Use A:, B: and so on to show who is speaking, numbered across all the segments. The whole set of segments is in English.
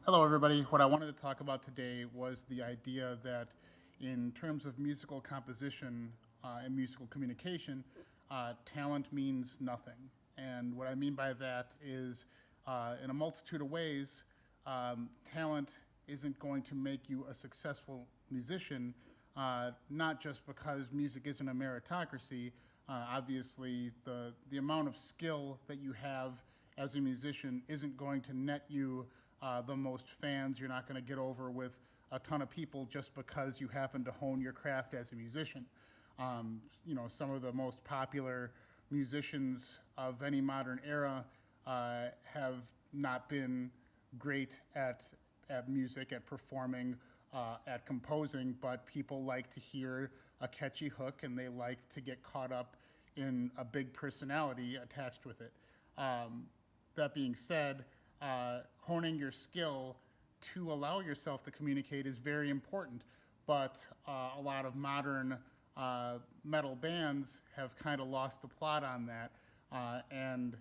A: Hello, everybody. What I wanted to talk about today was the idea that, in terms of musical composition and musical communication, talent means nothing. And what I mean by that is, in a multitude of ways, talent isn't going to make you a successful musician, not just because music isn't a meritocracy. Obviously, the amount of skill that you have as a musician isn't going to net you the most fans. You're not going to get over with a ton of people just because you happen to hone your craft as a musician. Some of the most popular musicians of any modern era have not been great at music, at performing, at composing, but people like to hear a catchy hook and they like to get caught up in a big personality attached with it. That being said, honing your skill to allow yourself to communicate is very important. But a lot of modern metal bands have kind of lost the plot on that. And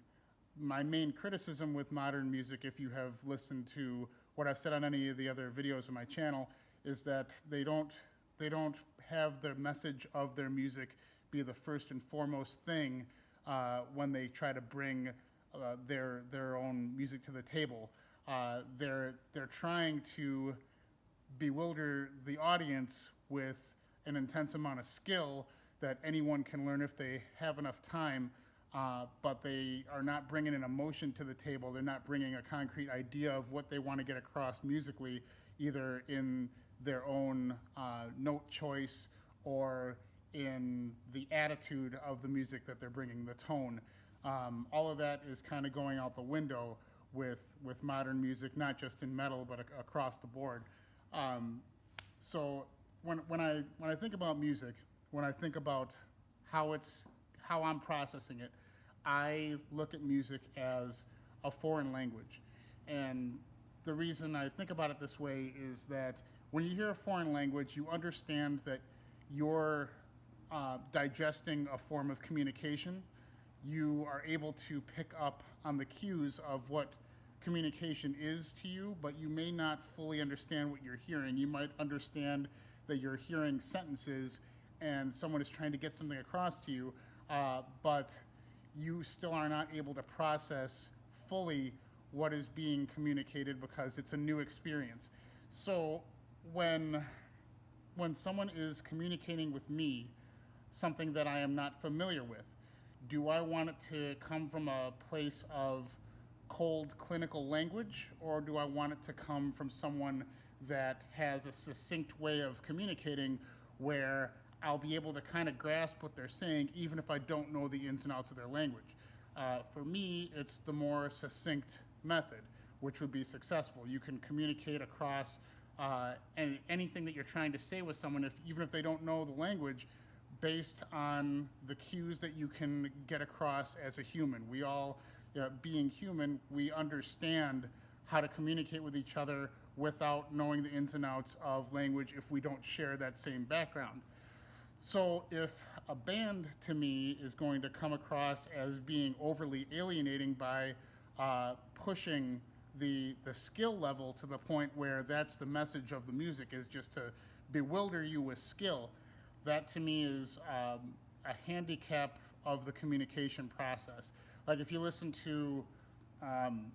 A: my main criticism with modern music, if you have listened to what I've said on any of the other videos on my channel, is that they don't have the message of their music be the first and foremost thing when they try to bring their own music to the table. They're trying to bewilder the audience with an intense amount of skill that anyone can learn if they have enough time. But they are not bringing an emotion to the table. They're not bringing a concrete idea of what they want to get across musically, either in their own note choice or in the attitude of the music that they're bringing, the tone. All of that is kind of going out the window with modern music, not just in metal, but across the board. Um, so when I think about music, when I think about how I'm processing it, I look at music as a foreign language. And the reason I think about it this way is that when you hear a foreign language, you understand that you're digesting a form of communication. You are able to pick up on the cues of what communication is to you, but you may not fully understand what you're hearing. You might understand that you're hearing sentences and someone is trying to get something across to you, but you still are not able to process fully what is being communicated because it's a new experience. So when when someone is communicating with me something that I am not familiar with, do I want it to come from a place of cold clinical language, or do I want it to come from someone that has a succinct way of communicating where I'll be able to kind of grasp what they're saying even if I don't know the ins and outs of their language? For me, it's the more succinct method, which would be successful. You can communicate across anything that you're trying to say with someone, even if they don't know the language, based on the cues that you can get across as a human. We all, being human, we understand how to communicate with each other without knowing the ins and outs of language if we don't share that same background. So if a band to me is going to come across as being overly alienating by pushing the skill level to the point where that's the message of the music, is just to bewilder you with skill, that to me is a handicap of the communication process. Like if you listen to um,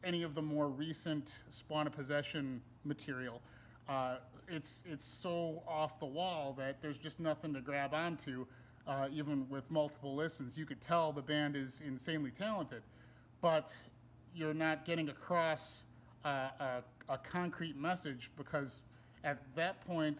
A: any of the more recent Spawn of Possession material, it's so off the wall that there's just nothing to grab onto. Even with multiple listens, you could tell the band is insanely talented, but you're not getting across a concrete message because at that point,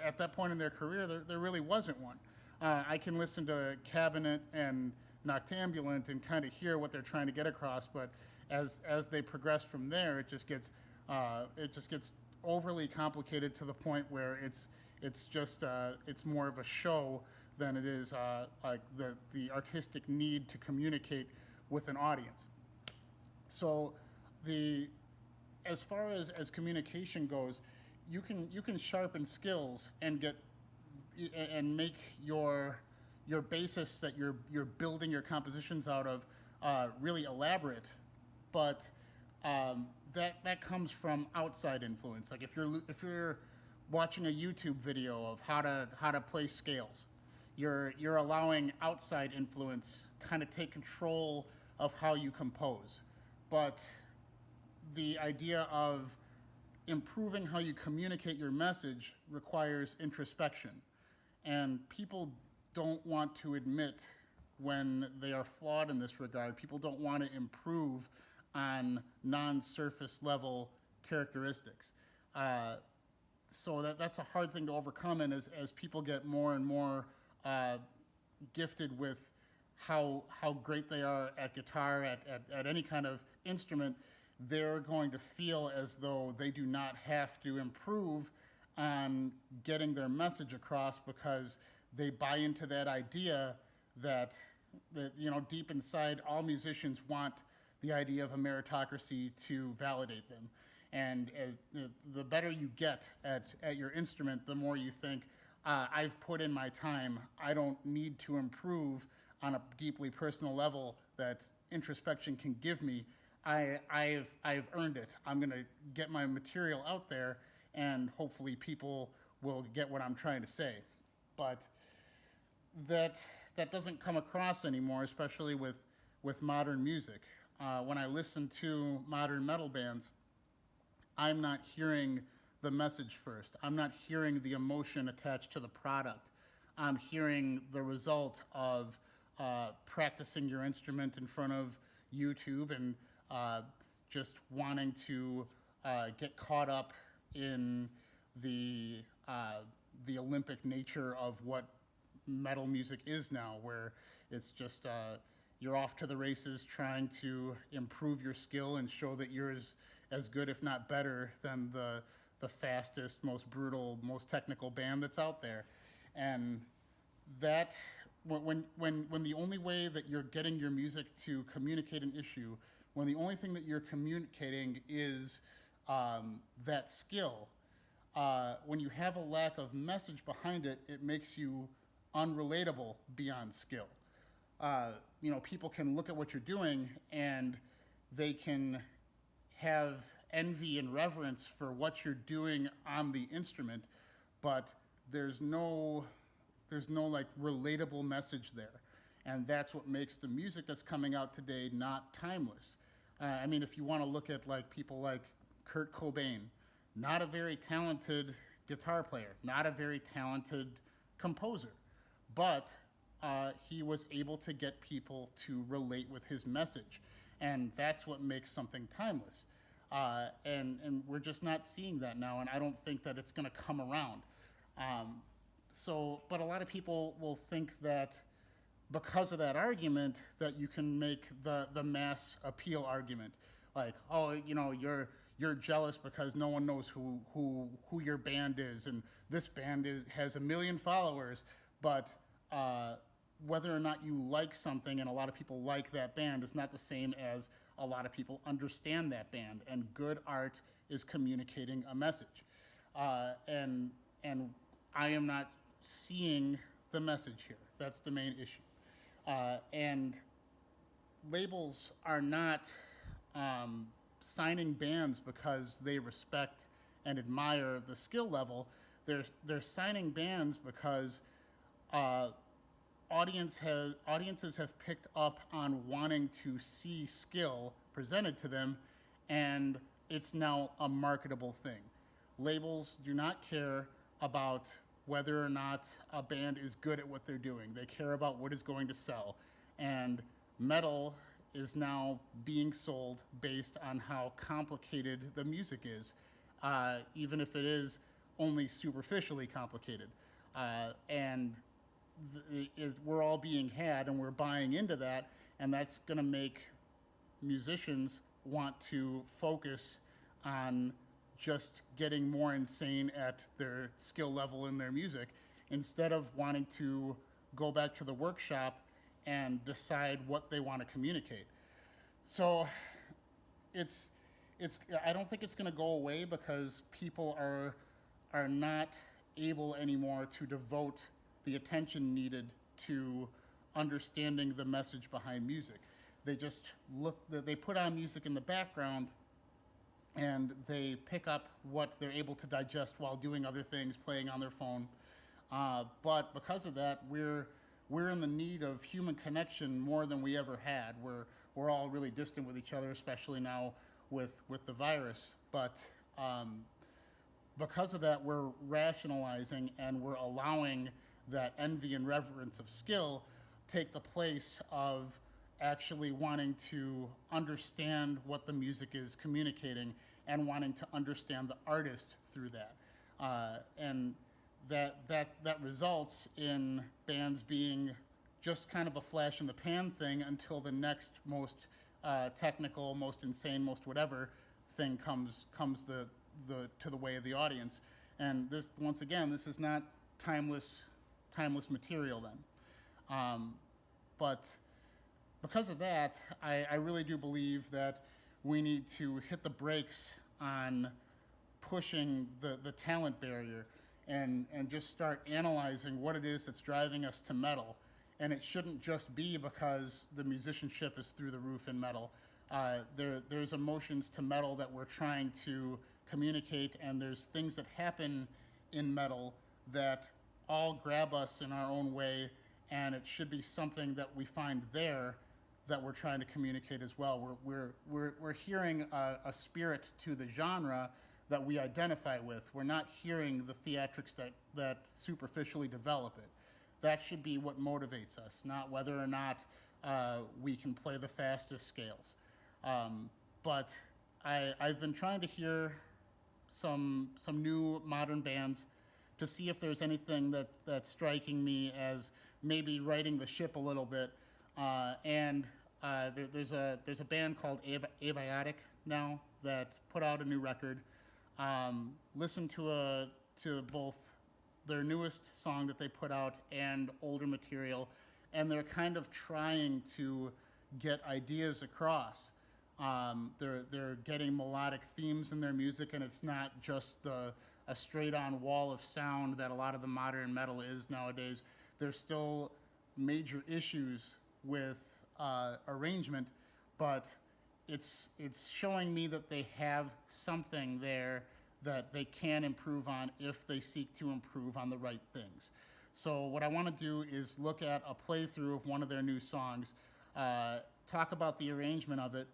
A: at that point in their career, there really wasn't one. I can listen to Cabinet and Noctambulant and kind of hear what they're trying to get across, but as they progress from there, it just gets overly complicated to the point where it's more of a show than it is like the artistic need to communicate with an audience. So the as far as communication goes, you can sharpen skills and get and make your basis that you're building your compositions out of really elaborate, but that comes from outside influence. Like if you're watching a YouTube video of how to play scales, you're allowing outside influence kind of take control of how you compose. But the idea of improving how you communicate your message requires introspection. And people don't want to admit when they are flawed in this regard. People don't want to improve on non-surface level characteristics. So that's a hard thing to overcome, and as people get more and more gifted with how great they are at guitar, at any kind of instrument, they're going to feel as though they do not have to improve on getting their message across because they buy into that idea that deep inside all musicians want the idea of a meritocracy to validate them. And as the better you get at your instrument, the more you think, I've put in my time. I don't need to improve on a deeply personal level that introspection can give me. I've earned it. I'm going to get my material out there, and hopefully people will get what I'm trying to say. But that doesn't come across anymore, especially with modern music. When I listen to modern metal bands, I'm not hearing the message first. I'm not hearing the emotion attached to the product. I'm hearing the result of practicing your instrument in front of YouTube and just wanting to get caught up in the Olympic nature of what metal music is now, where it's just you're off to the races trying to improve your skill and show that you're as good, if not better, than the fastest, most brutal, most technical band that's out there. And that when the only way that you're getting your music to communicate an issue, when the only thing that you're communicating is that skill, when you have a lack of message behind it, it makes you unrelatable beyond skill. People can look at what you're doing and they can have envy and reverence for what you're doing on the instrument, but there's no like relatable message there. And that's what makes the music that's coming out today not timeless. If you want to look at like people like Kurt Cobain, not a very talented guitar player, not a very talented composer, but he was able to get people to relate with his message. And that's what makes something timeless. And we're just not seeing that now, and I don't think that it's going to come around. But a lot of people will think that because of that argument that you can make the mass appeal argument, like, oh, you're jealous because no one knows who your band is, and this band has 1 million followers, but whether or not you like something and a lot of people like that band is not the same as a lot of people understand that band, and good art is communicating a message. And I am not seeing the message here. That's the main issue. And labels are not signing bands because they respect and admire the skill level. They're signing bands because audiences have picked up on wanting to see skill presented to them, and it's now a marketable thing. Labels do not care about whether or not a band is good at what they're doing. They care about what is going to sell. And metal is now being sold based on how complicated the music is, even if it is only superficially complicated. We're all being had, and we're buying into that, and that's going to make musicians want to focus on just getting more insane at their skill level in their music instead of wanting to go back to the workshop and decide what they want to communicate. So I don't think it's going to go away because people are not able anymore to devote the attention needed to understanding the message behind music. They just they put on music in the background and they pick up what they're able to digest while doing other things, playing on their phone. But because of that, we're in the need of human connection more than we ever had. We're all really distant with each other, especially now with the virus. But because of that, we're rationalizing and we're allowing that envy and reverence of skill take the place of actually wanting to understand what the music is communicating and wanting to understand the artist through that. And that results in bands being just kind of a flash in the pan thing until the next most technical, most insane, most whatever thing comes to the way of the audience. And this, once again, this is not timeless material then. But because of that, I really do believe that we need to hit the brakes on pushing the talent barrier and just start analyzing what it is that's driving us to metal. And it shouldn't just be because the musicianship is through the roof in metal. There's emotions to metal that we're trying to communicate, and there's things that happen in metal that all grab us in our own way, and it should be something that we find there that we're trying to communicate as well. We're hearing a spirit to the genre that we identify with. We're not hearing the theatrics that superficially develop it. That should be what motivates us, not whether or not we can play the fastest scales. But I've been trying to hear some new modern bands to see if there's anything that's striking me as maybe righting the ship a little bit. There's a band called Abiotic now that put out a new record. Listen to both their newest song that they put out and older material, and they're kind of trying to get ideas across. They're getting melodic themes in their music, and it's not just a straight-on wall of sound that a lot of the modern metal is nowadays. There's still major issues with arrangement, but it's showing me that they have something there that they can improve on if they seek to improve on the right things. So what I want to do is look at a playthrough of one of their new songs, talk about the arrangement of it,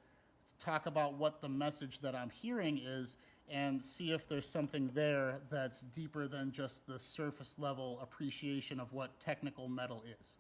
A: talk about what the message that I'm hearing is, and see if there's something there that's deeper than just the surface level appreciation of what technical metal is.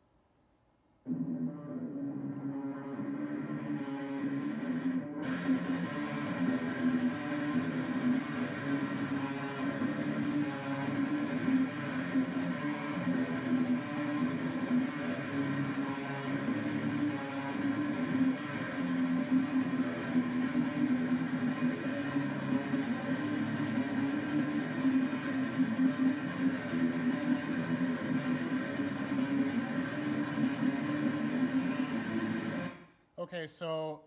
A: Okay, so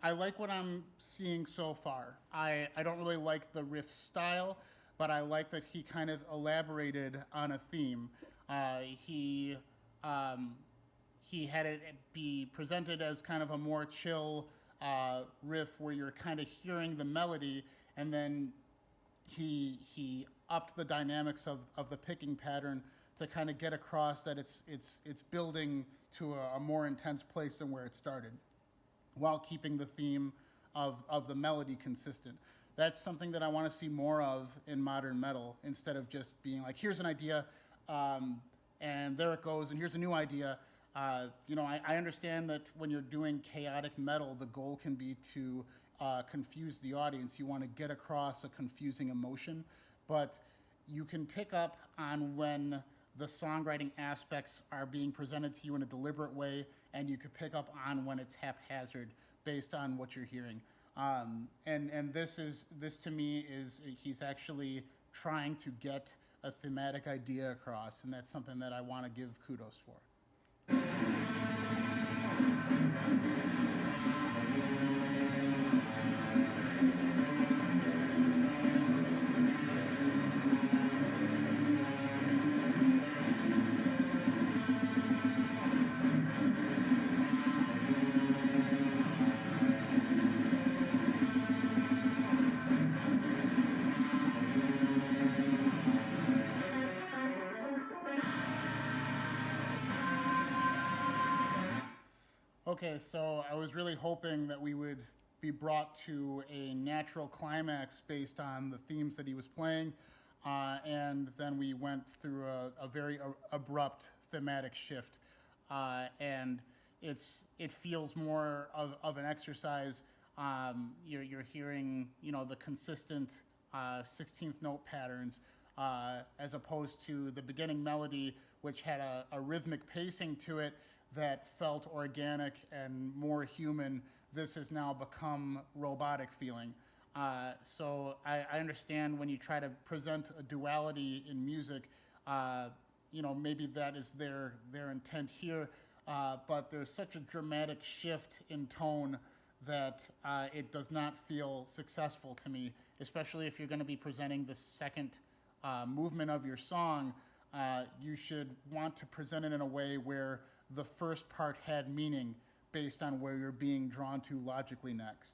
A: I like what I'm seeing so far. I don't really like the riff style, but I like that he kind of elaborated on a theme. He had it be presented as kind of a more chill riff where you're kind of hearing the melody, and then he upped the dynamics of the picking pattern to kind of get across that it's building to a more intense place than where it started, while keeping the theme of the melody consistent. That's something that I want to see more of in modern metal, instead of just being like, here's an idea, and there it goes, and here's a new idea. I understand that when you're doing chaotic metal, the goal can be to confuse the audience. You want to get across a confusing emotion, but you can pick up on when the songwriting aspects are being presented to you in a deliberate way, and you could pick up on when it's haphazard based on what you're hearing. And this to me is he's actually trying to get a thematic idea across, and that's something that I want to give kudos for. Okay, so I was really hoping that we would be brought to a natural climax based on the themes that he was playing, and then we went through a very abrupt thematic shift, and it feels more of an exercise. You're hearing the consistent 16th note patterns as opposed to the beginning melody, which had a rhythmic pacing to it that felt organic and more human. This has now become robotic feeling. So I understand when you try to present a duality in music, maybe that is their intent here, but there's such a dramatic shift in tone that it does not feel successful to me, especially if you're going to be presenting the second movement of your song. You should want to present it in a way where the first part had meaning based on where you're being drawn to logically next.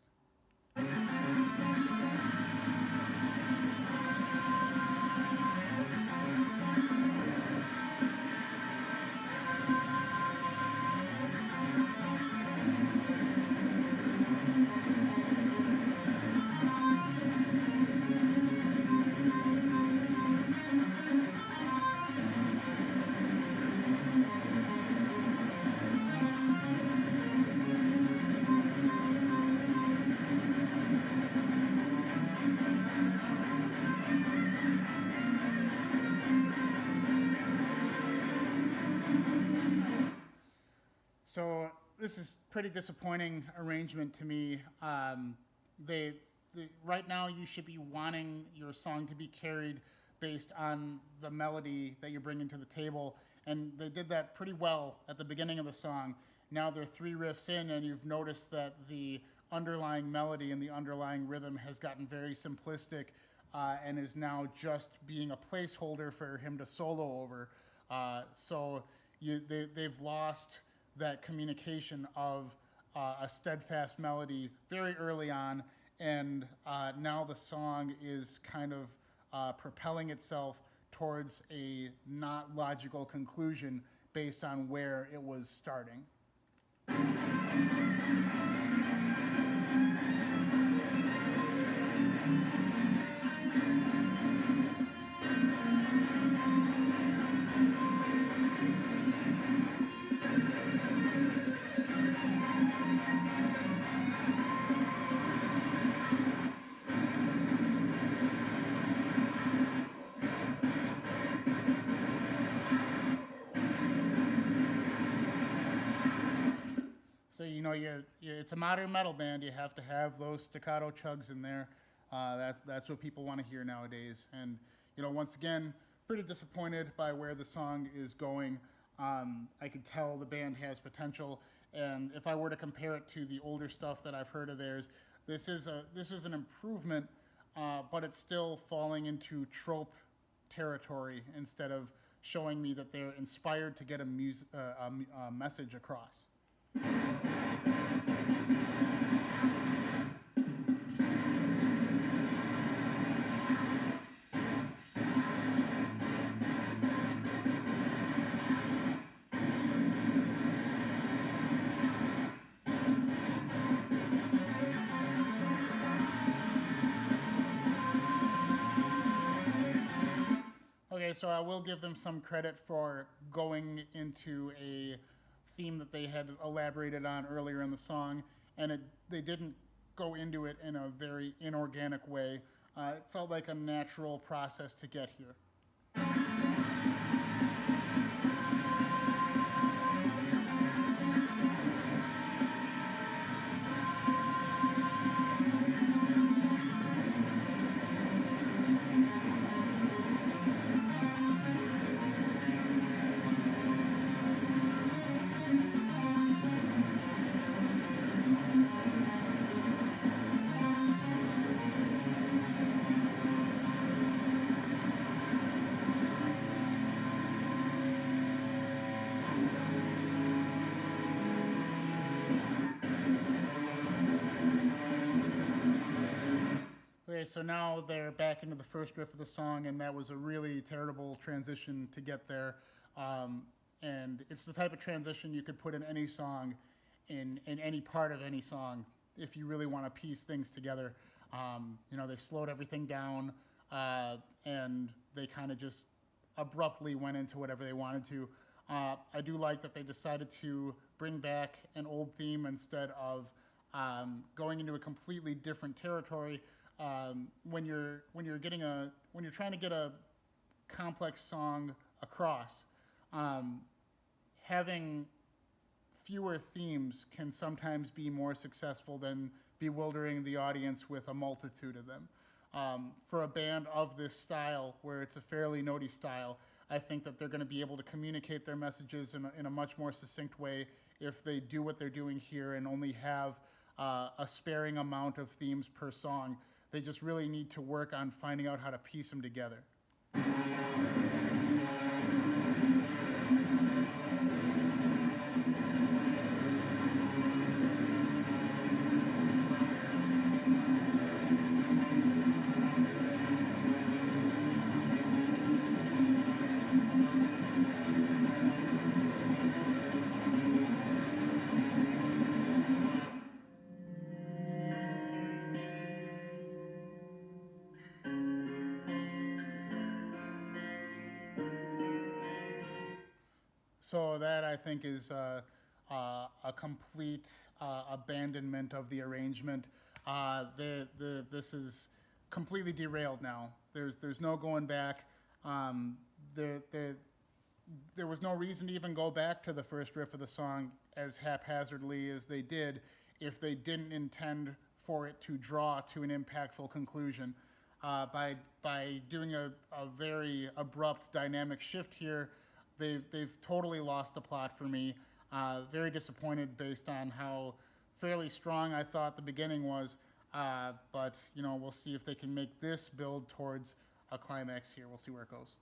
A: So this is pretty disappointing arrangement to me. Right now you should be wanting your song to be carried based on the melody that you're bringing to the table, and they did that pretty well at the beginning of the song. Now they're 3 riffs in, and you've noticed that the underlying melody and the underlying rhythm has gotten very simplistic and is now just being a placeholder for him to solo over. So they've lost that communication of a steadfast melody very early on, and now the song is kind of propelling itself towards a not logical conclusion based on where it was starting. So it's a modern metal band. You have to have those staccato chugs in there. That's what people want to hear nowadays. And once again, pretty disappointed by where the song is going. I could tell the band has potential, and if I were to compare it to the older stuff that I've heard of theirs, this is an improvement, but it's still falling into trope territory instead of showing me that they're inspired to get a message across. Okay, so I will give them some credit for going into a theme that they had elaborated on earlier in the song, and they didn't go into it in a very inorganic way. It felt like a natural process to get here. Okay, so now they're back into the first riff of the song, and that was a really terrible transition to get there. And it's the type of transition you could put in any song, in any part of any song if you really want to piece things together. They slowed everything down, and they kind of just abruptly went into whatever they wanted to. I do like that they decided to bring back an old theme instead of going into a completely different territory. When you're trying to get a complex song across, having fewer themes can sometimes be more successful than bewildering the audience with a multitude of them. For a band of this style, where it's a fairly notey style, I think that they're going to be able to communicate their messages in a much more succinct way if they do what they're doing here and only have a sparing amount of themes per song. They just really need to work on finding out how to piece them together. So that, I think, is a complete abandonment of the arrangement. This is completely derailed now. There's no going back. There was no reason to even go back to the first riff of the song as haphazardly as they did if they didn't intend for it to draw to an impactful conclusion. By doing a very abrupt dynamic shift here, they've totally lost the plot for me. Very disappointed based on how fairly strong I thought the beginning was. But we'll see if they can make this build towards a climax here. We'll see where it goes.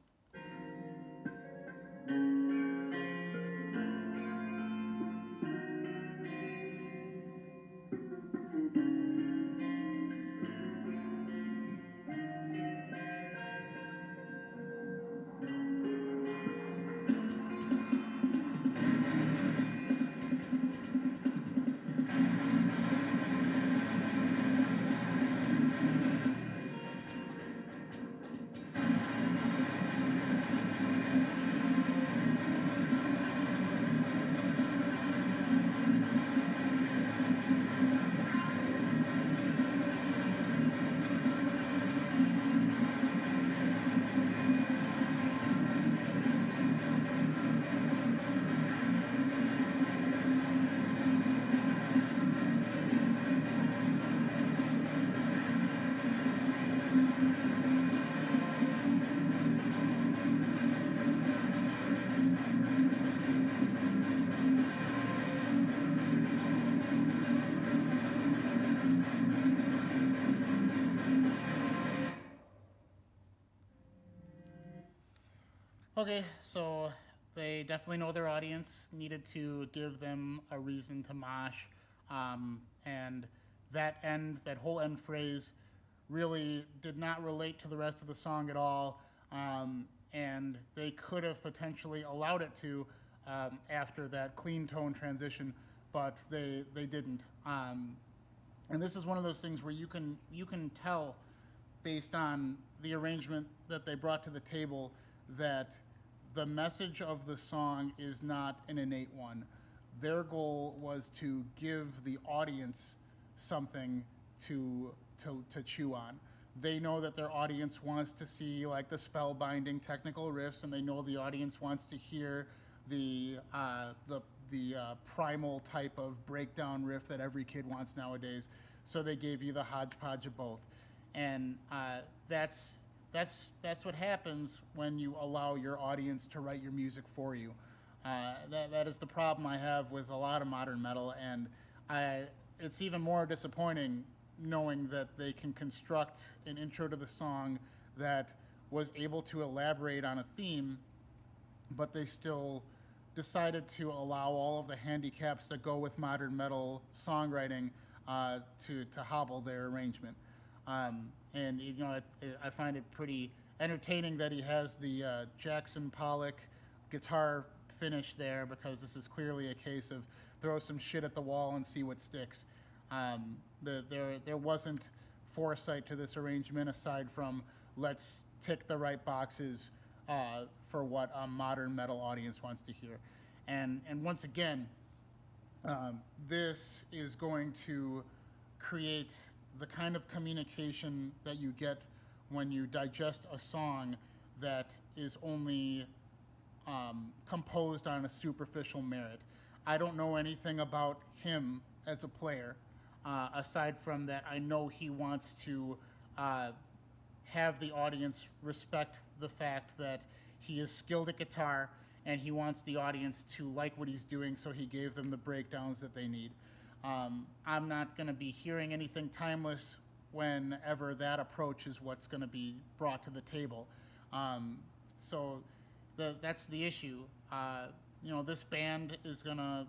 A: Okay, so they definitely know their audience, needed to give them a reason to mosh, and that whole end phrase really did not relate to the rest of the song at all, and they could have potentially allowed it to after that clean tone transition, but they didn't. And this is one of those things where you can tell based on the arrangement that they brought to the table that the message of the song is not an innate one. Their goal was to give the audience something to chew on. They know that their audience wants to see like the spellbinding technical riffs, and they know the audience wants to hear the primal type of breakdown riff that every kid wants nowadays. So they gave you the hodgepodge of both, and that's what happens when you allow your audience to write your music for you. That is the problem I have with a lot of modern metal, and it's even more disappointing knowing that they can construct an intro to the song that was able to elaborate on a theme, but they still decided to allow all of the handicaps that go with modern metal songwriting to hobble their arrangement. And I find it pretty entertaining that he has the Jackson Pollock guitar finish there, because this is clearly a case of throw some shit at the wall and see what sticks. There wasn't foresight to this arrangement aside from let's tick the right boxes for what a modern metal audience wants to hear. And once again, this is going to create the kind of communication that you get when you digest a song that is only composed on a superficial merit. I don't know anything about him as a player, aside from that I know he wants to have the audience respect the fact that he is skilled at guitar and he wants the audience to like what he's doing, so he gave them the breakdowns that they need. I'm not going to be hearing anything timeless whenever that approach is what's going to be brought to the table. So that's the issue. This band is going to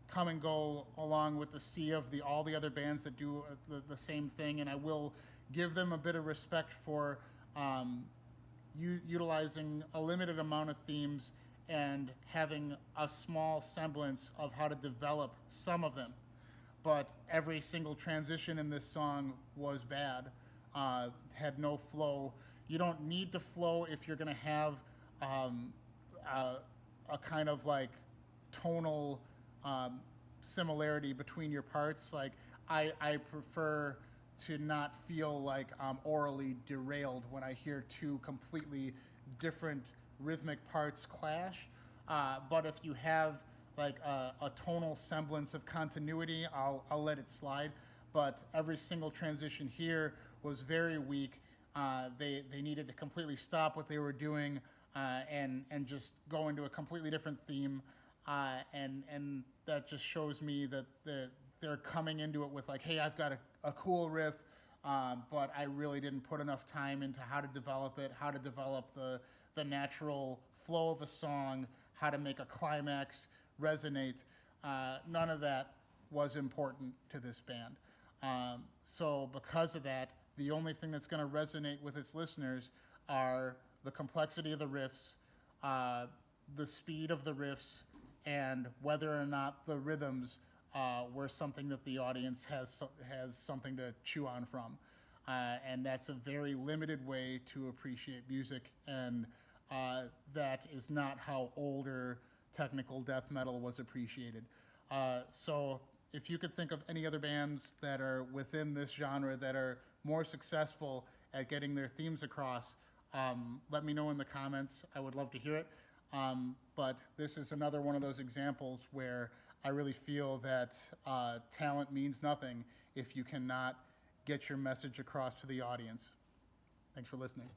A: come and go along with the sea of all the other bands that do the same thing, and I will give them a bit of respect for utilizing a limited amount of themes and having a small semblance of how to develop some of them. But every single transition in this song was bad, had no flow. You don't need to flow if you're going to have a kind of like tonal similarity between your parts. Like I prefer to not feel like I'm orally derailed when I hear two completely different rhythmic parts clash. But if you have like a tonal semblance of continuity, I'll let it slide. But every single transition here was very weak. They needed to completely stop what they were doing and just go into a completely different theme. And that just shows me that they're coming into it with like, hey, I've got a cool riff, but I really didn't put enough time into how to develop it, how to develop the natural flow of a song, how to make a climax resonate. None of that was important to this band. So because of that, the only thing that's going to resonate with its listeners are the complexity of the riffs, the speed of the riffs, and whether or not the rhythms were something that the audience has something to chew on from. And that's a very limited way to appreciate music, and that is not how older technical death metal was appreciated. So if you could think of any other bands that are within this genre that are more successful at getting their themes across, let me know in the comments. I would love to hear it. But this is another one of those examples where I really feel that talent means nothing if you cannot get your message across to the audience. Thanks for listening.